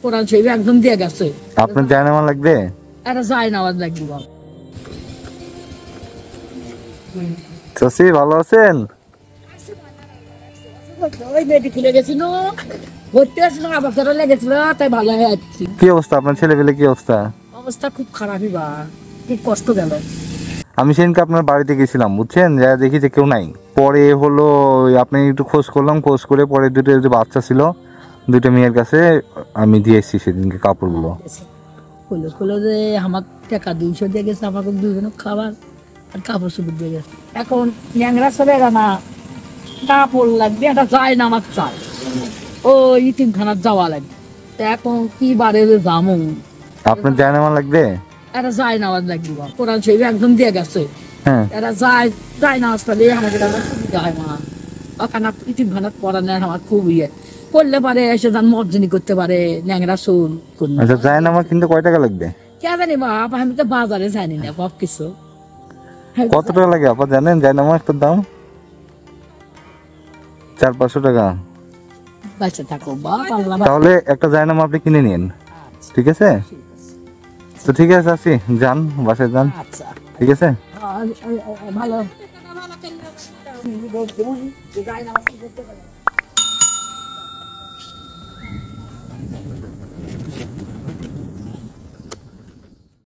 কোরআন শরীফ একদম দিয়ে গেছে। আপনার জায়নামাজ লাগবে? এটা জায়নামাজ লাগবে। চাচি ভালো আছেন? ওই মেয়েটি খুলে গেছিল, ভর্তি আসছিল, আবার ধরে লেগেছিল, তাই ভালো হয়ে যাচ্ছি। কি অবস্থা আপনার ছেলে পেলে, কি অবস্থা? অবস্থা খুব খারাপই বা, খুব কষ্ট গেল। আমি সেদিনকে আপনার বাড়িতে গেছিলাম বুঝছেন, যা দেখি যে কেউ নাই। পরে হলো আপনি একটু খোঁজ করলাম, খোঁজ করে পরে দুটো যে বাচ্চা ছিল দুটো মেয়ের কাছে আমি দিয়ে এসেছি সেদিনকে কাপড়গুলো। খুলে খুলে যে আমার টাকা 200 দিয়ে গেছে, আমাকে দুজনের খাবার আর কাপড় চোপড় দিয়ে গেছে। এখন ন্যাংরা চলে গেল না, কাপড় লাগবে, একটা যায় না আমার চাই, ও ইতিমখানার যাওয়া লাগবে। এখন কি বারে যাবো? আপনার জায়নামাজ লাগবে? এটা যায় না আমার লাগবে, কোরআন শরীফ একদম দিয়ে গেছে। হ্যাঁ, এরা যায় না আসলে আমাদের সুবিধা হয় মা। ওখানে ইতিমখানার পড়া নেয় আমার খুব ইয়ে করলে পারে, এসে যান মর্জনী করতে পারে, ন্যাংরা চুল। আচ্ছা জায়নামাজ কিন্তু কয় টাকা লাগবে? কে জানি বাপ, আমি তো বাজারে জানি না বাপ কিছু। কত টাকা লাগে আপা জানেন? জায়নামাজটার দাম 400-500 টাকা। বাচ্চা থাকো বাপ, আল্লাহ। তাহলে একটা জায়নামাজ আপনি কিনে নিন, ঠিক আছে? তো ঠিক আছে আসি, যান বাসায় যান, আচ্ছা ঠিক আছে? ভালো।